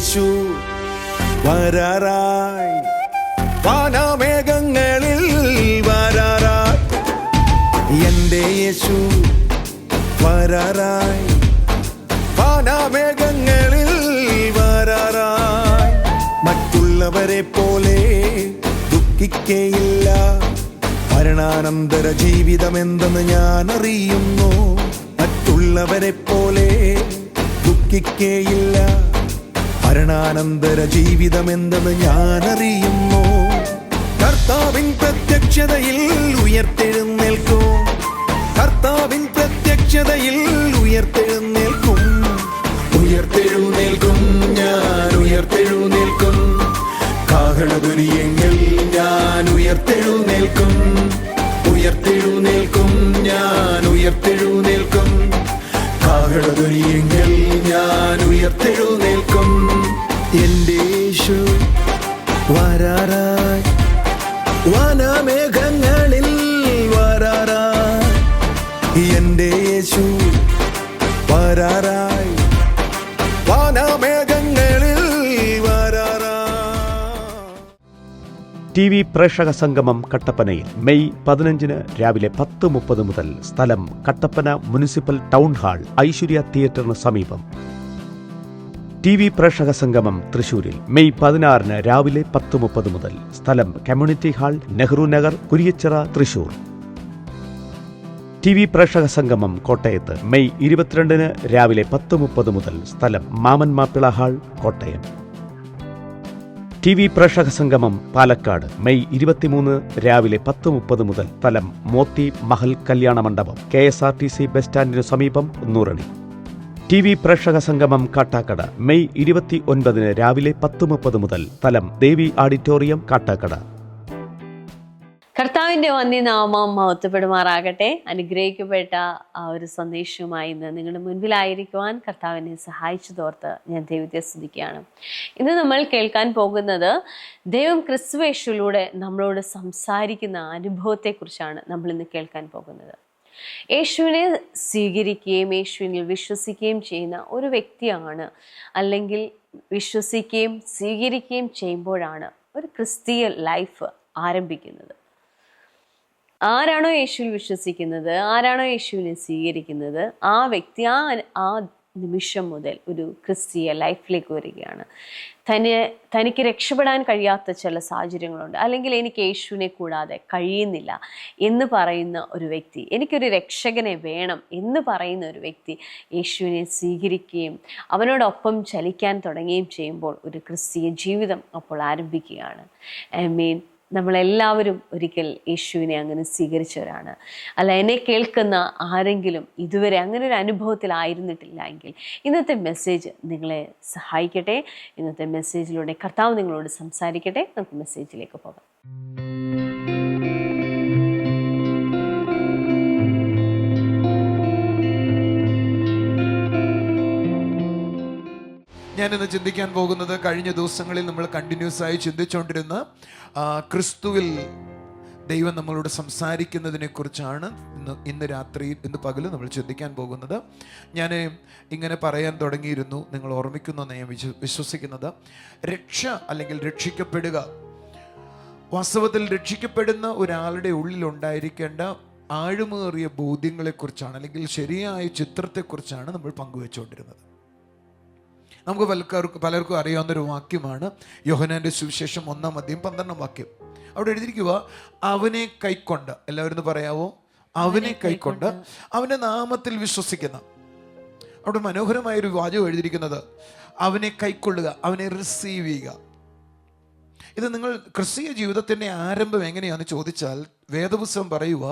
യേശു വരാറായി, വാനമേഘങ്ങളിൽ വരാറായി. എൻ്റെ യേശു വരാറായി, വാനമേഘങ്ങളിൽ വരാറായി. മറ്റുള്ളവരെ പോലെ ദുഃഖിക്കയില്ല, മരണാനന്തര ജീവിതമെന്തെന്ന് ഞാൻ അറിയുന്നു. മറ്റുള്ളവരെ പോലെ ദുഃഖിക്കയില്ല, മരണാനന്തര ജീവിതമെന്തെന്ന് ഞാൻ അറിയുന്നു. കർത്താവിൻ പ്രത്യക്ഷതയിൽ ഉയർത്തെഴുന്നേൽക്കും, കർത്താവിൻ പ്രത്യക്ഷതയിൽ ഉയർത്തെഴുന്നേൽക്കും. ഉയർത്തെഴുന്നേൽക്കും, ഞാൻ ഉയർത്തെഴുന്നേൽക്കും. കാഹളധ്വനിയെങ്കിൽ ഞാൻ ഉയർത്തെഴുന്നേൽക്കും. ഉയർത്തെഴുന്നേൽക്കും, ഞാൻ ഉയർത്തെഴുന്നേൽക്കും. കാഹളധ്വനിയെങ്കിൽ ഞാൻ ഉയർത്തെഴുന്നേൽക്കും. എൻ്റെ യേശു വരാറായി, വാനമേഘങ്ങളിൽ വരാറായി. എൻ്റെ യേശു വരാറായി, വാനമേഘങ്ങളിൽ വരാറായി. ടി വി പ്രേക്ഷക സംഗമം കട്ടപ്പനയിൽ മെയ് 15 രാവിലെ 10:30 മുതൽ. സ്ഥലം Kattappana municipal town hall, Aishwarya തിയേറ്ററിന് സമീപം. ടി വി പ്രേക്ഷക സംഗമം തൃശൂരിൽ മെയ് 16 രാവിലെ 10:30 മുതൽ. സ്ഥലം community hall, Nehru Nagar, Kuriachira, Thrissur. T V പ്രേക്ഷക സംഗമം കോട്ടയത്ത് മെയ് 22 രാവിലെ 10:30 മുതൽ. സ്ഥലം Mammen Mappila hall, Kottayam. T V പ്രേക്ഷക സംഗമം പാലക്കാട് മെയ് 23 രാവിലെ 10:30 മുതൽ. സ്ഥലം മോത്തി മഹൽ കല്യാണ മണ്ഡപം, KSRTC ബസ് സ്റ്റാൻഡിനു സമീപം, നൂറണി. ടി വി പ്രേക്ഷക സംഗമം കാട്ടാക്കട മെയ് 29 രാവിലെ 10:30 മുതൽ. സ്ഥലം ദേവി ഓഡിറ്റോറിയം, കാട്ടാക്കട. കർത്താവിൻ്റെ വന്യനാമം മഹത്വപ്പെടുമാറാകട്ടെ. അനുഗ്രഹിക്കപ്പെട്ട ആ ഒരു സന്ദേശവുമായി ഇന്ന് നിങ്ങളുടെ മുൻപിലായിരിക്കുവാൻ കർത്താവിനെ സഹായിച്ചതോർത്ത് ഞാൻ ദൈവത്തെ സ്തുതിക്കുകയാണ്. ഇന്ന് നമ്മൾ കേൾക്കാൻ പോകുന്നത് ദൈവം ക്രിസ്തുവേശുവിലൂടെ നമ്മളോട് സംസാരിക്കുന്ന അനുഭവത്തെക്കുറിച്ചാണ് നമ്മൾ ഇന്ന് കേൾക്കാൻ പോകുന്നത്. യേശുവിനെ സ്വീകരിക്കുകയും യേശുവിനിൽ വിശ്വസിക്കുകയും ചെയ്യുന്ന ഒരു വ്യക്തിയാണ്, അല്ലെങ്കിൽ വിശ്വസിക്കുകയും സ്വീകരിക്കുകയും ചെയ്യുമ്പോഴാണ് ഒരു ക്രിസ്തീയ ലൈഫ് ആരംഭിക്കുന്നത്. ആരാണോ യേശുവിൽ വിശ്വസിക്കുന്നത്, ആരാണോ യേശുവിനെ സ്വീകരിക്കുന്നത്, ആ വ്യക്തി ആ നിമിഷം മുതൽ ഒരു ക്രിസ്തീയ ലൈഫിലേക്ക് വരികയാണ്. തനിക്ക് രക്ഷപ്പെടാൻ കഴിയാത്ത ചില സാഹചര്യങ്ങളുണ്ട്, അല്ലെങ്കിൽ എനിക്ക് യേശുവിനെ കൂടാതെ കഴിയുന്നില്ല എന്ന് പറയുന്ന ഒരു വ്യക്തി, എനിക്കൊരു രക്ഷകനെ വേണം എന്ന് പറയുന്ന ഒരു വ്യക്തി യേശുവിനെ സ്വീകരിക്കുകയും അവനോടൊപ്പം ചലിക്കാൻ തുടങ്ങുകയും ചെയ്യുമ്പോൾ ഒരു ക്രിസ്തീയ ജീവിതം അപ്പോൾ ആരംഭിക്കുകയാണ്. നമ്മളെല്ലാവരും ഒരിക്കൽ യേശുവിനെ അങ്ങനെ സ്വീകരിച്ചവരാണ്. അല്ല, എന്നെ കേൾക്കുന്ന ആരെങ്കിലും ഇതുവരെ അങ്ങനെ ഒരു അനുഭവത്തിലായിരുന്നിട്ടില്ല എങ്കിൽ ഇന്നത്തെ മെസ്സേജ് നിങ്ങളെ സഹായിക്കട്ടെ. ഇന്നത്തെ മെസ്സേജിലൂടെ കർത്താവ് നിങ്ങളോട് സംസാരിക്കട്ടെ. നമുക്ക് മെസ്സേജിലേക്ക് പോകാം. ഞാനിന്ന് ചിന്തിക്കാൻ പോകുന്നത്, കഴിഞ്ഞ ദിവസങ്ങളിൽ നമ്മൾ കണ്ടിന്യൂസ് ആയി ചിന്തിച്ചുകൊണ്ടിരുന്ന ക്രിസ്തുവിൽ ദൈവം നമ്മളോട് സംസാരിക്കുന്നതിനെ കുറിച്ചാണ് ഇന്ന് രാത്രി, ഇന്ന് പകല് നമ്മൾ ചിന്തിക്കാൻ പോകുന്നത്. ഞാൻ ഇങ്ങനെ പറയാൻ തുടങ്ങിയിരുന്നു, നിങ്ങൾ ഓർമ്മിക്കുന്നെന്ന് ഞാൻ വിശ്വസിക്കുന്നത്. രക്ഷ അല്ലെങ്കിൽ രക്ഷിക്കപ്പെടുക, വാസ്തവത്തിൽ രക്ഷിക്കപ്പെടുന്ന ഒരാളുടെ ഉള്ളിലുണ്ടായിരിക്കേണ്ട ആഴമേറിയ ബോധ്യങ്ങളെക്കുറിച്ചാണ്, അല്ലെങ്കിൽ ശരിയായ ചിത്രത്തെക്കുറിച്ചാണ് നമ്മൾ പങ്കുവെച്ചുകൊണ്ടിരുന്നത്. നമുക്ക് പലർക്കും അറിയാവുന്നൊരു വാക്യമാണ് യോഹന്നാന്റെ സുവിശേഷം 1:12 അവിടെ എഴുതിയിരിക്കുക, അവനെ കൈക്കൊണ്ട്, എല്ലാവരും ഒന്ന് പറയാവോ, അവനെ കൈക്കൊണ്ട് അവന്റെ നാമത്തിൽ വിശ്വസിക്കുന്ന. അവിടെ മനോഹരമായൊരു വാചകം എഴുതിയിരിക്കുന്നത്, അവനെ കൈക്കൊള്ളുക, അവനെ റിസീവ് ചെയ്യുക. ഇത് നിങ്ങൾ ക്രിസ്തീയ ജീവിതത്തിന്റെ ആരംഭം എങ്ങനെയാണെന്ന് ചോദിച്ചാൽ വേദപുസ്തകം പറയുക,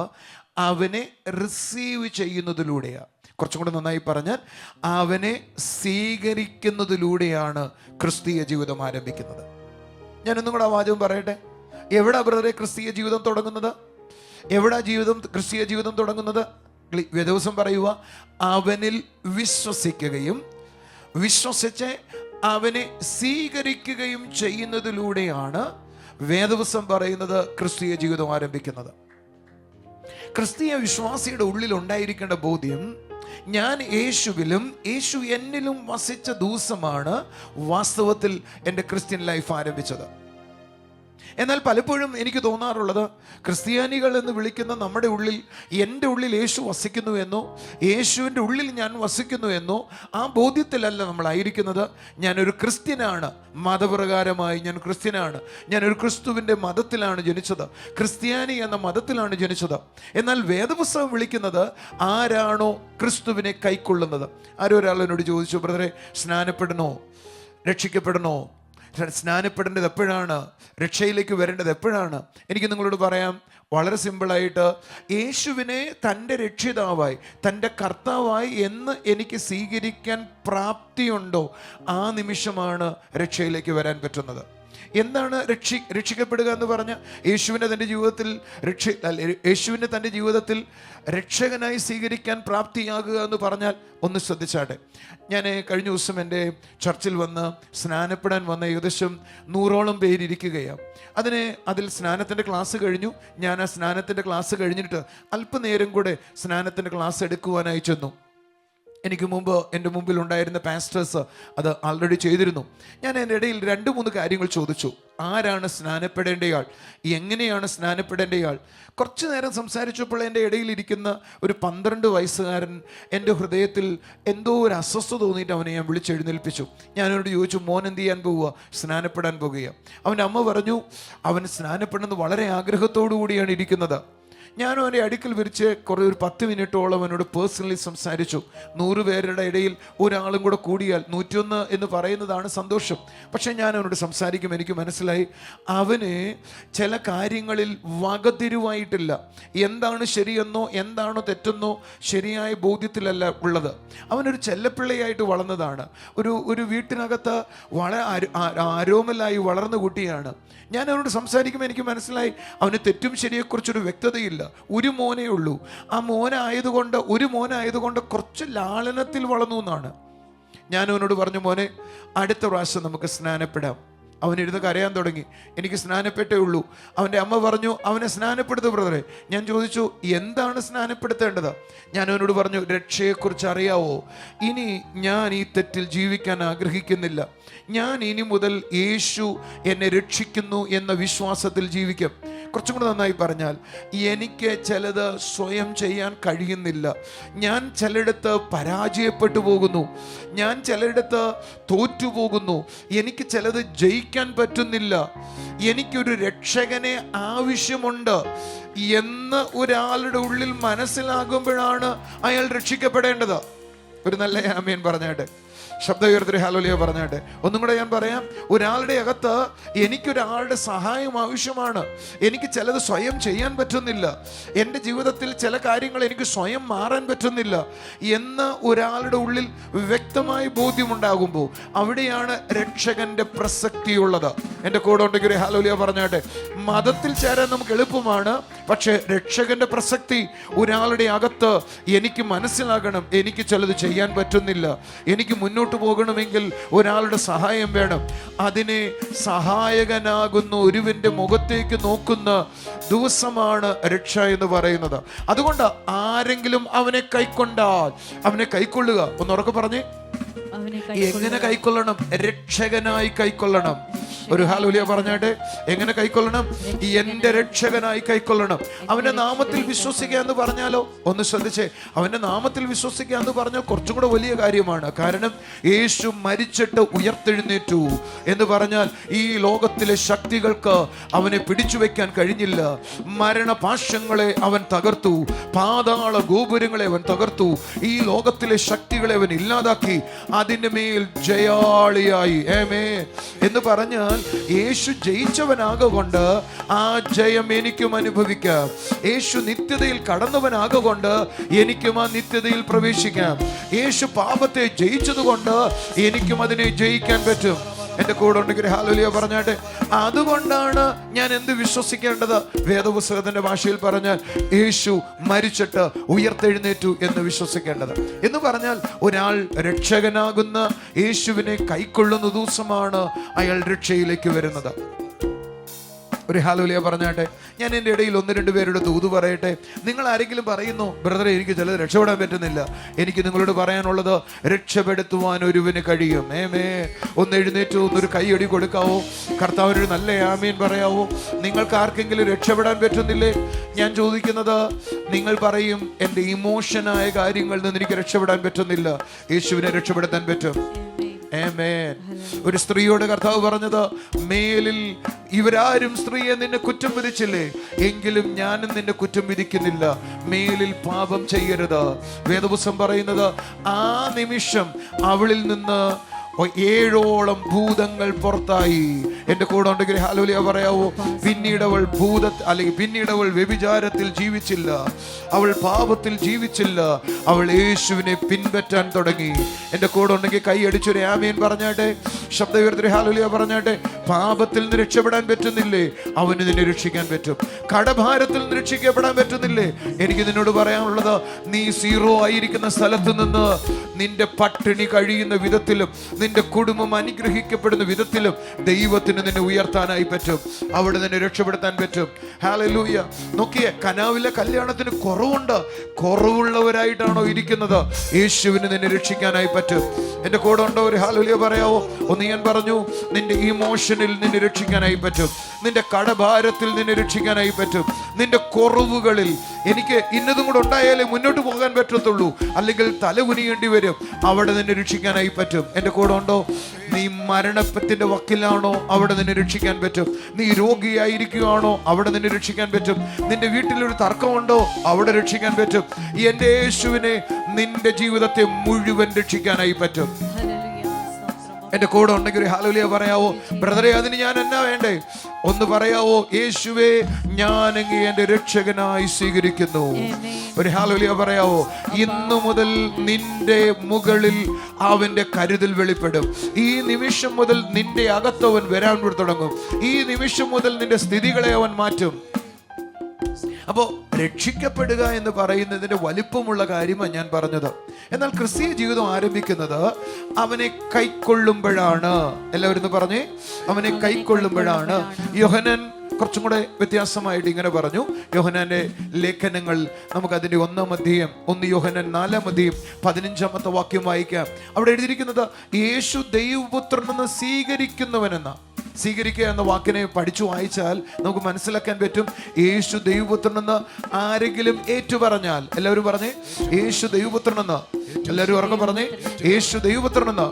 അവനെ റിസീവ് ചെയ്യുന്നതിലൂടെയാണ്. കുറച്ചും കൂടെ നന്നായി പറഞ്ഞാൽ, അവനെ സ്വീകരിക്കുന്നതിലൂടെയാണ് ക്രിസ്തീയ ജീവിതം ആരംഭിക്കുന്നത്. ഞാനൊന്നും കൂടെ ആ വാചകം പറയട്ടെ. എവിടാ ബ്രദറെ ക്രിസ്തീയ ജീവിതം തുടങ്ങുന്നത്? ക്രിസ്തീയ ജീവിതം തുടങ്ങുന്നത്? വേദപുസ്തകം പറയുക, അവനിൽ വിശ്വസിക്കുകയും വിശ്വസിച്ച് അവനെ സ്വീകരിക്കുകയും ചെയ്യുന്നതിലൂടെയാണ് വേദപുസ്തകം പറയുന്നത് ക്രിസ്തീയ ജീവിതം ആരംഭിക്കുന്നത്. ക്രിസ്തീയ വിശ്വാസിയുടെ ഉള്ളിൽ ഉണ്ടായിരിക്കേണ്ട ബോധ്യം, ഞാൻ യേശുവിലും യേശു എന്നിലും വസിച്ച ദിവസമാണ് വാസ്തവത്തിൽ എൻ്റെ ക്രിസ്ത്യൻ ലൈഫ് ആരംഭിച്ചത്. എന്നാൽ പലപ്പോഴും എനിക്ക് തോന്നാറുള്ളത്, ക്രിസ്ത്യാനികൾ എന്ന് വിളിക്കുന്ന നമ്മുടെ ഉള്ളിൽ, എൻ്റെ ഉള്ളിൽ യേശു വസിക്കുന്നു എന്നോ യേശുവിൻ്റെ ഉള്ളിൽ ഞാൻ വസിക്കുന്നു എന്നോ ആ ബോധ്യത്തിലല്ല നമ്മളായിരിക്കുന്നത്. ഞാനൊരു ക്രിസ്ത്യനാണ്, മതപ്രകാരമായി ഞാൻ ക്രിസ്ത്യനാണ്, ഞാനൊരു ക്രിസ്തുവിൻ്റെ മതത്തിലാണ് ജനിച്ചത്, ക്രിസ്ത്യാനി എന്ന മതത്തിലാണ് ജനിച്ചത്. എന്നാൽ വേദപുസ്തകം വിളിക്കുന്നത് ആരാണോ ക്രിസ്തുവിനെ കൈക്കൊള്ളുന്നത്. ആരോ ഒരാൾ എന്നോട് ചോദിച്ചു, ബ്രദറെ, സ്നാനപ്പെടണോ, രക്ഷിക്കപ്പെടണോ, സ്നാനപ്പെടേണ്ടത് എപ്പോഴാണ്, രക്ഷയിലേക്ക് വരേണ്ടത് എപ്പോഴാണ്? എനിക്ക് നിങ്ങളോട് പറയാം, വളരെ സിമ്പിളായിട്ട്, യേശുവിനെ തൻ്റെ രക്ഷിതാവായി, തൻ്റെ കർത്താവായി എന്ന് എനിക്ക് സ്വീകരിക്കാൻ പ്രാപ്തിയുണ്ടോ, ആ നിമിഷമാണ് രക്ഷയിലേക്ക് വരാൻ പറ്റുന്നത്. എന്താണ് രക്ഷിക്കപ്പെടുക എന്ന് പറഞ്ഞാൽ, യേശുവിനെ തൻ്റെ ജീവിതത്തിൽ രക്ഷകനായി സ്വീകരിക്കാൻ പ്രാപ്തിയാകുക എന്ന് പറഞ്ഞാൽ, ഒന്ന് ശ്രദ്ധിച്ചാട്ടെ. ഞാൻ കഴിഞ്ഞ ദിവസം എൻ്റെ ചർച്ചിൽ വന്ന് സ്നാനപ്പെടാൻ വന്ന ഏകദേശം 100ഓളം പേരിയ്ക്കുകയാണ്. അതിൽ സ്നാനത്തിൻ്റെ ക്ലാസ് കഴിഞ്ഞു. ഞാൻ ആ സ്നാനത്തിൻ്റെ ക്ലാസ് കഴിഞ്ഞിട്ട് അല്പനേരം കൂടെ സ്നാനത്തിൻ്റെ ക്ലാസ് എടുക്കുവാനായി ചെന്നു. എനിക്ക് മുമ്പ് എൻ്റെ മുമ്പിൽ ഉണ്ടായിരുന്ന പാസ്റ്റേഴ്സ് അത് ആൾറെഡി ചെയ്തിരുന്നു. ഞാൻ എൻ്റെ ഇടയിൽ 2-3 കാര്യങ്ങൾ ചോദിച്ചു. ആരാണ് സ്നാനപ്പെടേണ്ടയാൾ, എങ്ങനെയാണ് സ്നാനപ്പെടേണ്ടയാൾ? കുറച്ചു നേരം സംസാരിച്ചപ്പോൾ എൻ്റെ ഇടയിലിരിക്കുന്ന ഒരു 12 വയസ്സുകാരൻ എൻ്റെ ഹൃദയത്തിൽ എന്തോ ഒരു അസ്വസ്ഥത തോന്നിയിട്ട് അവനെ ഞാൻ വിളിച്ചെഴുന്നേൽപ്പിച്ചു. ഞാനവനോട് ചോദിച്ചു, മോൻ എന്ത് ചെയ്യാൻ പോവുക? സ്നാനപ്പെടാൻ പോകുക. അവൻ്റെ അമ്മ പറഞ്ഞു, അവൻ സ്നാനപ്പെടുന്നത് വളരെ ആഗ്രഹത്തോടു കൂടിയാണ് ഇരിക്കുന്നത്. ഞാനും അവൻ്റെ അടുക്കൽ വിരിച്ച് ഒരു 10 മിനിറ്റോളം അവനോട് പേഴ്സണലി സംസാരിച്ചു. 100 പേരുടെ ഇടയിൽ ഒരാളും കൂടെ കൂടിയാൽ 101 എന്ന് പറയുന്നതാണ് സന്തോഷം. പക്ഷേ ഞാൻ അവനോട് സംസാരിക്കും, എനിക്ക് മനസ്സിലായി അവന് ചില കാര്യങ്ങളിൽ വകതിരിവായിട്ടില്ല. എന്താണ് ശരിയെന്നോ എന്താണോ തെറ്റെന്നോ ശരിയായ ബോധ്യത്തിലല്ല ഉള്ളത്. അവനൊരു ചെല്ലപ്പിള്ളയായിട്ട് വളർന്നതാണ്. ഒരു വീട്ടിനകത്ത് വളരെ ആരോമലായി വളർന്ന കുട്ടിയാണ്. ഞാൻ അവനോട് സംസാരിക്കുമ്പോൾ എനിക്ക് മനസ്സിലായി അവന് തെറ്റും ശരിയെക്കുറിച്ചൊരു വ്യക്തതയില്ല. ഒരു മോനേ ഉള്ളൂ. ആ ഒരു മോനായതുകൊണ്ട് കുറച്ച് ലാളനത്തിൽ വളർന്നു എന്നാണ്. ഞാൻ അവനോട് പറഞ്ഞു, മോനെ, അടുത്ത പ്രാവശ്യം നമുക്ക് സ്നാനപ്പെടാം. അവനിരുന്ന് കരയാൻ തുടങ്ങി. എനിക്ക് സ്നാനപ്പെട്ടേ ഉള്ളൂ. അവൻ്റെ അമ്മ പറഞ്ഞു, അവനെ സ്നാനപ്പെടുത്തു ബ്രദറെ. ഞാൻ ചോദിച്ചു, എന്താണ് സ്നാനപ്പെടുത്തേണ്ടത്? ഞാൻ അവനോട് പറഞ്ഞു, രക്ഷയെക്കുറിച്ച് അറിയാവോ? ഇനി ഞാൻ ഈ തെറ്റിൽ ജീവിക്കാൻ ആഗ്രഹിക്കുന്നില്ല. ഞാൻ ഇനി മുതൽ യേശു എന്നെ രക്ഷിക്കുന്നു എന്ന വിശ്വാസത്തിൽ ജീവിക്കും. കുറച്ചും കൂടെ നന്നായി പറഞ്ഞാൽ, എനിക്ക് ചിലത് സ്വയം ചെയ്യാൻ കഴിയുന്നില്ല. ഞാൻ ചിലയിടത്ത് പരാജയപ്പെട്ടു പോകുന്നു, ഞാൻ ചിലയിടത്ത് തോറ്റുപോകുന്നു, എനിക്ക് ചിലത് ജയിക്കാൻ പറ്റുന്നില്ല, എനിക്കൊരു രക്ഷകനെ ആവശ്യമുണ്ട് എന്ന് ഒരാളുടെ ഉള്ളിൽ മനസ്സിലാകുമ്പോഴാണ് അയാൾ രക്ഷിക്കപ്പെടേണ്ടത്. ഒരു നല്ല ആമേൻ പറഞ്ഞാട്ടെ, ശബ്ദം ഉയർത്തി ഹല്ലേലൂയ പറഞ്ഞാട്ടെ. ഒന്നും കൂടെ ഞാൻ പറയാം. ഒരാളുടെ അകത്ത് എനിക്കൊരാളുടെ സഹായം ആവശ്യമാണ്, എനിക്ക് ചിലത് സ്വയം ചെയ്യാൻ പറ്റുന്നില്ല, എൻ്റെ ജീവിതത്തിൽ ചില കാര്യങ്ങൾ എനിക്ക് സ്വയം മാറാൻ പറ്റുന്നില്ല എന്ന് ഒരാളുടെ ഉള്ളിൽ വ്യക്തമായ ബോധ്യമുണ്ടാകുമ്പോൾ അവിടെയാണ് രക്ഷകന്റെ പ്രസക്തിയുള്ളത്. എൻ്റെ കൂടെ ഉണ്ടെങ്കിൽ ഹല്ലേലൂയ പറഞ്ഞാട്ടെ. മതത്തിൽ ചേരാൻ നമുക്ക് എളുപ്പമാണ്, പക്ഷേ രക്ഷകന്റെ പ്രസക്തി ഒരാളുടെ അകത്ത് എനിക്ക് മനസ്സിലാകണം. എനിക്ക് ചിലത് ചെയ്യാൻ പറ്റുന്നില്ല, എനിക്ക് മുന്നോട്ട് പോകണമെങ്കിൽ ഒരാളുടെ സഹായം വേണം. അതിനെ സഹായകനാകുന്ന ഒരുവന്റെ മുഖത്തേക്ക് നോക്കുന്ന ദിവസമാണ് രക്ഷ എന്ന് പറയുന്നത്. അതുകൊണ്ട് ആരെങ്കിലും അവനെ കൈക്കൊണ്ടാൽ, അവനെ കൈക്കൊള്ളുക. ഒന്ന് ഉറക്കെ പറഞ്ഞേ, എങ്ങനെ കൈക്കൊള്ളണം? രക്ഷകനായി കൈക്കൊള്ളണം. ഒരു ഹല്ലേലൂയ പറഞ്ഞാട്ടെ. എങ്ങനെ കൈക്കൊള്ളണം? എന്റെ രക്ഷകനായി കൈക്കൊള്ളണം. അവന്റെ നാമത്തിൽ വിശ്വസിക്കുക എന്ന് പറഞ്ഞാലോ, ഒന്ന് ശ്രദ്ധിച്ചേ, അവന്റെ നാമത്തിൽ വിശ്വസിക്കുക എന്ന് പറഞ്ഞാൽ കുറച്ചും കൂടെ വലിയ കാര്യമാണ്. കാരണം യേശു മരിച്ചിട്ട് ഉയർത്തെഴുന്നേറ്റു എന്ന് പറഞ്ഞാൽ ഈ ലോകത്തിലെ ശക്തികൾക്ക് അവനെ പിടിച്ചു വെക്കാൻ കഴിഞ്ഞില്ല. മരണപാശങ്ങളെ അവൻ തകർത്തു, പാതാള ഗോപുരങ്ങളെ അവൻ തകർത്തു, ഈ ലോകത്തിലെ ശക്തികളെ അവൻ ഇല്ലാതാക്കി, അതിന്റെ മേൽ ജയാളിയായി. ആമേൻ എന്ന് പറഞ്ഞാൽ യേശു ജയിച്ചവനാകൊണ്ട് ആ ജയം എനിക്കും അനുഭവിക്കാം. യേശു നിത്യതയിൽ കടന്നവനാകൊണ്ട് എനിക്കും ആ നിത്യതയിൽ പ്രവേശിക്കാം. യേശു പാപത്തെ ജയിച്ചതുകൊണ്ട് എനിക്കും അതിനെ ജയിക്കാൻ പറ്റും. എൻ്റെ കൂടെ ഉണ്ടെങ്കിൽ ഹല്ലേലൂയ പറഞ്ഞാട്ടെ. അതുകൊണ്ടാണ് ഞാൻ എന്ത് വിശ്വസിക്കേണ്ടത്? വേദപുസ്തകത്തിന്റെ ഭാഷയിൽ പറഞ്ഞാൽ യേശു മരിച്ചിട്ട് ഉയർത്തെഴുന്നേറ്റു എന്ന് വിശ്വസിക്കേണ്ടത്. എന്ന് പറഞ്ഞാൽ ഒരാൾ രക്ഷകനാകുന്ന യേശുവിനെ കൈക്കൊള്ളുന്ന ദിവസമാണ് അയാൾ രക്ഷയിലേക്ക് വരുന്നത്. ഒരു ഹല്ലേലൂയ പറഞ്ഞാട്ടെ. ഞാൻ എൻ്റെ ഇടയിൽ 1-2 പേരുടെ ദൂത് പറയട്ടെ. നിങ്ങൾ ആരെങ്കിലും പറയുന്നു, ബ്രദറെ എനിക്ക് ചിലത് രക്ഷപ്പെടാൻ പറ്റുന്നില്ല, എനിക്ക് നിങ്ങളോട് പറയാനുള്ളത്, രക്ഷപ്പെടുത്തുവാൻ ഒരുവന് കഴിയും. ഒന്ന് എഴുന്നേറ്റ് ഒന്നൊരു കൈയടി കൊടുക്കാവോ? കർത്താവിനൊരു നല്ല ആമീൻ പറയാവോ? നിങ്ങൾക്ക് ആർക്കെങ്കിലും രക്ഷപ്പെടാൻ പറ്റുന്നില്ലേ? ഞാൻ ചോദിക്കുന്നത്, നിങ്ങൾ പറയും, എൻ്റെ ഇമോഷനായ കാര്യങ്ങളിൽ നിന്ന് എനിക്ക് രക്ഷപ്പെടാൻ പറ്റുന്നില്ല. യേശുവിനെ രക്ഷപ്പെടുത്താൻ പറ്റും. ആമേൻ. ഒരു സ്ത്രീയോട് കർത്താവ് പറഞ്ഞത്, മേലിൽ ഇവരാരും സ്ത്രീയെ നിന്നെ കുറ്റം വിധിച്ചില്ലേ, എങ്കിലും ഞാനും നിന്നെ കുറ്റം വിധിക്കുന്നില്ല, മേലിൽ പാപം ചെയ്യരുത്. വേദപുസ്തകം പറയുന്നത്, ആ നിമിഷം അവളിൽ നിന്ന് 7 ഭൂതങ്ങൾ പുറത്തായി. എന്റെ കൂടെ ഉണ്ടെങ്കിൽ ഹല്ലേലൂയ പറയാവോ? പിന്നീട് അവൾ വ്യഭിചാരത്തിൽ ജീവിച്ചില്ല, അവൾ പാപത്തിൽ ജീവിച്ചില്ല, അവൾ യേശുവിനെ പിൻപറ്റാൻ തുടങ്ങി. എന്റെ കൂടെ ഉണ്ടെങ്കിൽ കൈ അടിച്ചൊരു ആമേൻ പറഞ്ഞാട്ടെ. ശബ്ദം ഉയർത്തി ഹല്ലേലൂയ പറഞ്ഞാട്ടെ. പാപത്തിൽ നിന്ന് രക്ഷപ്പെടാൻ പറ്റുന്നില്ലേ? അവന് നിന്നെ രക്ഷിക്കാൻ പറ്റും. കടഭാരത്തിൽ നിന്ന് രക്ഷിക്കപ്പെടാൻ പറ്റുന്നില്ലേ? എനിക്ക് നിന്നോട് പറയാനുള്ളത്, നീ 0 ആയിരിക്കുന്ന സ്ഥലത്ത് നിന്ന് നിന്റെ പട്ടിണി കഴിയുന്ന വിധത്തിലും നിന്റെ കുടുംബം അനുഗ്രഹിക്കപ്പെടുന്ന വിധത്തിലും ദൈവത്തിന് നിന്നെ ഉയർത്താനായി പറ്റും. അവിടെ നിന്നെ രക്ഷപ്പെടുത്താൻ പറ്റും. ഹല്ലേലൂയ. നോക്കിയേ, കനാവിലെ കല്യാണത്തിന് കുറവുള്ളവരായിട്ടാണോ ഇരിക്കുന്നത്? യേശുവിന് നിന്നെ രക്ഷിക്കാനായി പറ്റും. എന്റെ കൂടെ ഉണ്ടോ? ഒരു ഹല്ലേലൂയ പറയാവോ? ഒന്ന് ഞാൻ പറഞ്ഞു, നിന്റെ ഇമോഷനിൽ നിന്നെ രക്ഷിക്കാനായി പറ്റും, നിന്റെ കടഭാരത്തിൽ നിന്നെ രക്ഷിക്കാനായി പറ്റും, നിന്റെ കുറവുകളിൽ എനിക്ക് ഇന്നതും കൂടെ ഉണ്ടായാലേ മുന്നോട്ട് പോകാൻ പറ്റത്തുള്ളൂ, അല്ലെങ്കിൽ തലകുനിയേണ്ടി വരും, അവിടെ നിന്നെ രക്ഷിക്കാനായി പറ്റും. എന്റെ കൂടെ ഉണ്ടോ? നീ മരണത്തിന്റെ വക്കിലാണോ? അവിടെ നിന്നെ രക്ഷിക്കാൻ പറ്റും. നീ രോഗിയായിരിക്കുകയാണോ? അവിടെ നിന്നെ രക്ഷിക്കാൻ പറ്റും. നിന്റെ വീട്ടിലൊരു തർക്കമുണ്ടോ? അവിടെ രക്ഷിക്കാൻ പറ്റും. എന്റെ യേശുവിനെ നിന്റെ ജീവിതത്തെ മുഴുവൻ രക്ഷിക്കാനായി പറ്റും. എന്റെ കൂടെ ഉണ്ടെങ്കിൽ ഒരു ഹല്ലേലൂയ പറയാവോ? ബ്രദറെ, അതിന് ഞാൻ എന്നാ വേണ്ടേ? ഒന്ന് പറയാവോ? യേശുവേ, ഞാൻ അങ്ങയെ എന്റെ രക്ഷകനായി സ്വീകരിക്കുന്നു. ഒരു ഹല്ലേലൂയ പറയാവോ? ഇന്നു മുതൽ നിന്റെ മുകളിൽ അവന്റെ കരുതൽ വെളിപ്പെടും. ഈ നിമിഷം മുതൽ നിന്റെ അകത്തവൻ വരാൻ തുടങ്ങും. ഈ നിമിഷം മുതൽ നിന്റെ സ്ഥിതികളെ അവൻ മാറ്റും. അപ്പോൾ രക്ഷിക്കപ്പെടുക എന്ന് പറയുന്നതിന്റെ വലിപ്പമുള്ള കാര്യമാണ് ഞാൻ പറഞ്ഞത്. എന്നാൽ ക്രിസ്തീയ ജീവിതം ആരംഭിക്കുന്നത് അവനെ കൈക്കൊള്ളുമ്പോഴാണ്. എല്ലാവരും ഒന്ന് പറഞ്ഞേ, അവനെ കൈക്കൊള്ളുമ്പോഴാണ്. യോഹന്നാൻ കുറച്ചും കൂടെ വ്യത്യാസമായിട്ട് ഇങ്ങനെ പറഞ്ഞു. യോഹന്നാന്റെ ലേഖനങ്ങൾ നമുക്ക് അതിന്റെ 1-ാം അധ്യായം 1 യോഹന്നാൻ 4-ാം അധ്യായം 15-ാമത്തെ വാക്യം വായിക്കാം. അവിടെ എഴുതിയിരിക്കുന്നത്, യേശു ദൈവപുത്രനെന്ന് സ്വീകരിക്കുന്നവനെന്ന. സ്വീകരിക്കുക എന്ന വാക്കിനെ പഠിച്ചു വായിച്ചാൽ നമുക്ക് മനസ്സിലാക്കാൻ പറ്റും. യേശു ദൈവപുത്രനെന്ന് ആരെങ്കിലും ഏറ്റുപറഞ്ഞാൽ, എല്ലാവരും പറഞ്ഞേ യേശു ദൈവപുത്രനെന്ന്. എല്ലാവരും ഉറക്കെ പറഞ്ഞേ യേശു ദൈവപുത്രനെന്ന്.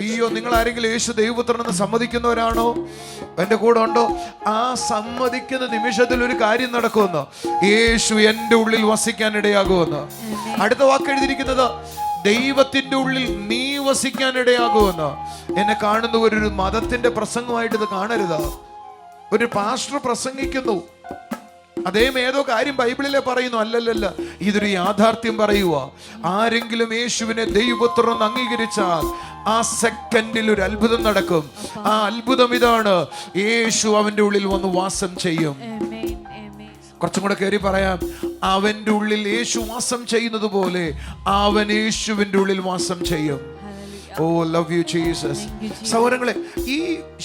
അയ്യോ, നിങ്ങൾ ആരെങ്കിലും യേശു ദൈവപുത്രനെന്ന് സമ്മതിക്കുന്നവരാണോ? എന്റെ കൂടെ ഉണ്ടോ? ആ സമ്മതിക്കുന്ന നിമിഷത്തിൽ ഒരു കാര്യം നടക്കുമെന്ന്, യേശു എൻ്റെ ഉള്ളിൽ വസിക്കാൻ ഇടയാകുമെന്ന്. അടുത്ത വാക്ക് എഴുതിയിരിക്കുന്നത്, ദൈവത്തിന്റെ ഉള്ളിൽ നീ വസിക്കാൻ ഇടയാകുമെന്ന്. എന്നെ കാണുന്നവർ ഒരു മതത്തിന്റെ പ്രസംഗമായിട്ട് ഇത് കാണരുത്. ഒരു പാസ്റ്റർ പ്രസംഗിക്കുന്നു, അദ്ദേഹം ഏതോ കാര്യം ബൈബിളിലെ പറയുന്നു, അല്ലല്ല, ഇതൊരു യാഥാർത്ഥ്യം പറയുക. ആരെങ്കിലും യേശുവിനെ ദൈവപുത്രൻ അംഗീകരിച്ചാൽ ആ സെക്കൻഡിൽ ഒരു അത്ഭുതം നടക്കും. ആ അത്ഭുതം ഇതാണ്, യേശു അവന്റെ ഉള്ളിൽ വന്ന് വാസം ചെയ്യും. കുറച്ചും കൂടെ കയറി പറയാം, അവന്റെ ഉള്ളിൽ യേശു വാസം ചെയ്യുന്നത് പോലെ അവൻ യേശുവിന്റെ ഉള്ളിൽ വാസം ചെയ്യും. ഓ, ലവ് യു ജീസസ്. സഹോദരങ്ങളെ, ഈ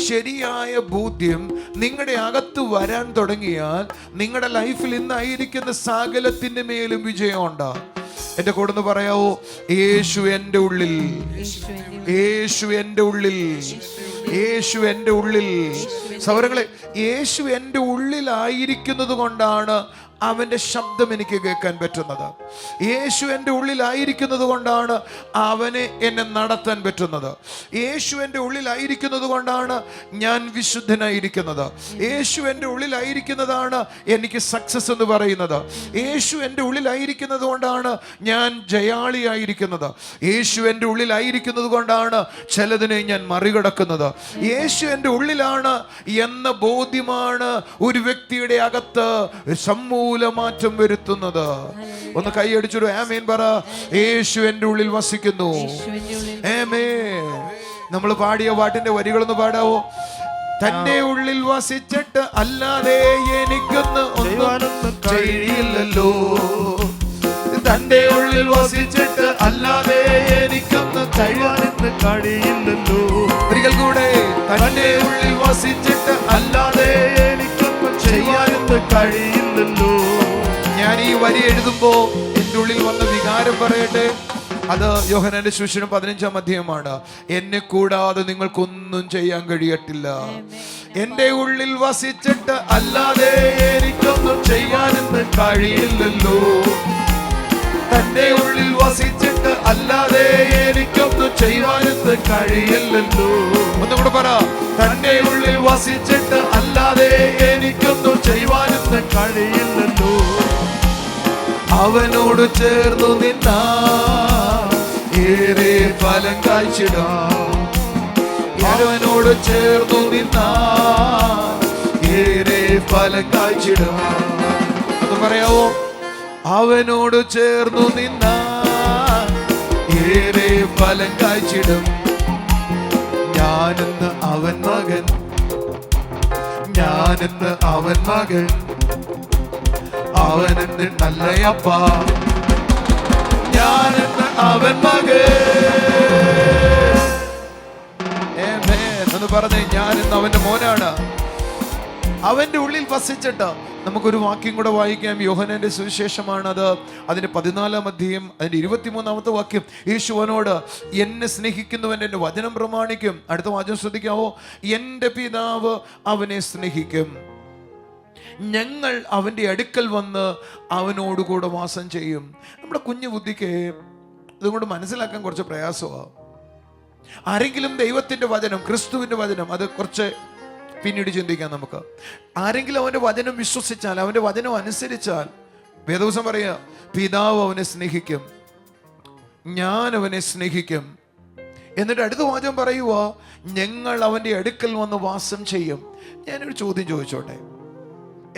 ശരിയായ ബോധ്യം നിങ്ങളുടെ അകത്ത് വരാൻ തുടങ്ങിയാൽ നിങ്ങളുടെ ലൈഫിൽ ഇന്നായിരിക്കുന്ന സകലത്തിന്റെ മേലും വിജയം ഉണ്ടാകും. എന്റെ കൂടെ ഒന്ന് പറയാവോ? യേശു എൻ്റെ ഉള്ളിൽ, യേശു എൻ്റെ ഉള്ളിൽ, യേശു എൻ്റെ ഉള്ളിൽ. സഹോദരങ്ങളെ, യേശു എൻ്റെ ഉള്ളിലായിരിക്കുന്നത് കൊണ്ടാണ് അവന്റെ ശബ്ദം എനിക്ക് കേൾക്കാൻ പറ്റുന്നത്. യേശു എൻ്റെ ഉള്ളിലായിരിക്കുന്നത് കൊണ്ടാണ് അവനെ എന്നെ നടത്താൻ പറ്റുന്നത്. യേശു എൻ്റെ ഉള്ളിലായിരിക്കുന്നത് കൊണ്ടാണ് ഞാൻ വിശുദ്ധനായിരിക്കുന്നത്. യേശു എൻ്റെ ഉള്ളിലായിരിക്കുന്നതാണ് എനിക്ക് സക്സസ് എന്ന് പറയുന്നത്. യേശു എൻ്റെ ഉള്ളിലായിരിക്കുന്നത് കൊണ്ടാണ് ഞാൻ ജയാളിയായിരിക്കുന്നത്. യേശു എൻ്റെ ഉള്ളിലായിരിക്കുന്നത് കൊണ്ടാണ് ചിലതിനെ ഞാൻ മറികടക്കുന്നത്. യേശു എൻ്റെ ഉള്ളിലാണ് എന്ന ബോധ്യമാണ് ഒരു വ്യക്തിയുടെ അകത്ത് മാറ്റം വരുത്തുന്നത്. ഒന്ന് കൈയടിച്ചൊരു ആമേൻ പറ. യേശു എൻ്റെ ഉള്ളിൽ വസിക്കുന്നു. ആമേൻ. നമ്മൾ പാടിയ പാട്ടിന്റെ വരികളൊന്ന് പാടാവോ? തന്റെ ഉള്ളിൽ വസിച്ചിട്ട് അല്ലാതെ എനിക്കൊന്നും കഴിയില്ലല്ലോ, തന്റെ ഉള്ളിൽ വസിച്ചിട്ട് അല്ലാതെ എനിക്കൊന്നും കഴിയില്ലല്ലോ. ഒരിക്കൽ കൂടെ, തന്റെ ഉള്ളിൽ വസിച്ചിട്ട് അല്ലാതെ എനിക്കൊന്നും കഴിയില്ലല്ലോ. ഞാൻ ഈ വരി എഴുതുമ്പോ എൻ്റെ ഉള്ളിൽ വന്ന വികാരം പറയട്ടെ. അത് യോഹന്നാന്റെ സുവിശേഷം 15-ാം അധ്യായമാണ്. എന്നെ കൂടാതെ നിങ്ങൾക്കൊന്നും ചെയ്യാൻ കഴിയത്തില്ല. എന്റെ ഉള്ളിൽ വസിച്ചിട്ട് അല്ലാതെ എനിക്കൊന്നും ചെയ്യാനെന്ന് കഴിയില്ലല്ലോ. തന്റെ ഉള്ളിൽ വസിച്ചിട്ട് അല്ലാതെ എനിക്കൊന്നും ചെയ്യാനെന്ന് കഴിയില്ലല്ലോ. ഒന്നും കൂടെ പറ. തന്റെ ഉള്ളിൽ വസിച്ചിട്ട് അല്ലാതെ എനിക്കൊന്നും ചെയ്യുവാനെന്ന് കഴിയില്ലല്ലോ. അവനോട് ചേർന്നു നിന്നാ ഏറെ ഫലം കായ്ച്ചിടാം. അവനോട് ചേർന്നു നിന്നാ ഏറെ ഫലം കായ്ച്ചിടാം. അത് പറയാവോ? അവനോട് ചേർന്നു നിന്നാ ഏറെ ഫലം കായ്ച്ചിടും. ഞാനെന്ന് അവൻ മകൻ, ഞാനെന്ന് അവൻ മകൻ, അവനെന്ന് നല്ലയപ്പ, ഞാനെന്ന് അവൻ മകൻ. എന്ന് പറഞ്ഞേ, ഞാനെന്ന് അവന്റെ മോനാണ്. അവന്റെ ഉള്ളിൽ വസിച്ചിട്ട് നമുക്കൊരു വാക്യം കൂടെ വായിക്കാം. യോഹന്നാന്റെ സുവിശേഷമാണ് അത്. അതിന്റെ 14-ാം അധ്യായം അതിന്റെ 23-ാമത്തെ വാക്യം. യേശുവനോട്, എന്നെ സ്നേഹിക്കുന്നവൻ എൻ്റെ വചനം പ്രമാണിക്കും. അടുത്ത വാചകം ശ്രദ്ധിക്കാവോ? എൻ്റെ പിതാവ് അവനെ സ്നേഹിക്കും, ഞങ്ങൾ അവൻ്റെ അടുക്കൽ വന്ന് അവനോടുകൂടെ വാസം ചെയ്യും. നമ്മുടെ കുഞ്ഞു ബുദ്ധിക്ക് അതുകൊണ്ട് മനസ്സിലാക്കാൻ കുറച്ച് പ്രയാസമാണ്. ആരെങ്കിലും ദൈവത്തിൻ്റെ വചനം, ക്രിസ്തുവിൻ്റെ വചനം, അത് കുറച്ച് പിന്നീട് ചിന്തിക്കാം നമുക്ക്. ആരെങ്കിലും അവൻ്റെ വചനം വിശ്വസിച്ചാൽ, അവൻ്റെ വചനം അനുസരിച്ചാൽ, വേദവസം പറയുക, പിതാവ് അവനെ സ്നേഹിക്കും, ഞാൻ അവനെ സ്നേഹിക്കും. എന്നിട്ട് അടുത്ത വാചകം പറയുക, ഞങ്ങൾ അവൻ്റെ അടുക്കൽ വന്ന് വാസം ചെയ്യും. ഞാനൊരു ചോദ്യം ചോദിച്ചോട്ടെ.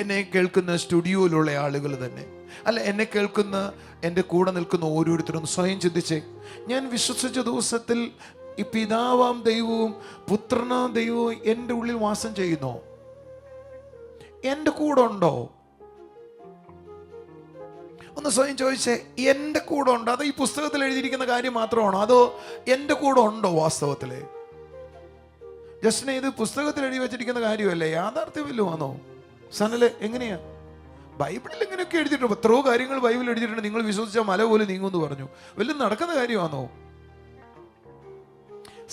എന്നെ കേൾക്കുന്ന സ്റ്റുഡിയോയിലുള്ള ആളുകൾ തന്നെ, അല്ല എന്നെ കേൾക്കുന്ന എൻ്റെ കൂടെ നിൽക്കുന്ന ഓരോരുത്തരും സ്വയം ചിന്തിച്ചേ. ഞാൻ വിശ്വസിച്ച ദിവസത്തിൽ ഈ പിതാവാം ദൈവവും പുത്രനാം ദൈവവും എൻ്റെ ഉള്ളിൽ വാസം ചെയ്യുന്നോ? എൻ്റെ കൂടെ ഉണ്ടോ? ഒന്ന് സ്വയം ചോദിച്ചേ. എൻ്റെ കൂടെ ഉണ്ടോ? അതോ ഈ പുസ്തകത്തിൽ എഴുതിയിരിക്കുന്ന കാര്യം മാത്രമാണോ? അതോ എൻ്റെ കൂടെ ഉണ്ടോ വാസ്തവത്തില്? ജസ്റ്റിനെ, ഇത് പുസ്തകത്തിൽ എഴുതി വെച്ചിരിക്കുന്ന കാര്യമല്ലേ, യാഥാർത്ഥ്യമില്ലുമാണോ? സനല്, എങ്ങനെയാ? ബൈബിളിൽ എങ്ങനെയൊക്കെ എഴുതിയിട്ടുണ്ട്. എത്രയോ കാര്യങ്ങൾ ബൈബിളിൽ എഴുതിയിട്ടുണ്ട്. നിങ്ങൾ വിശ്വസിച്ചാൽ മല പോലെ നീങ്ങുമെന്ന് പറഞ്ഞു. വല്ലതും നടക്കുന്ന കാര്യമാണോ?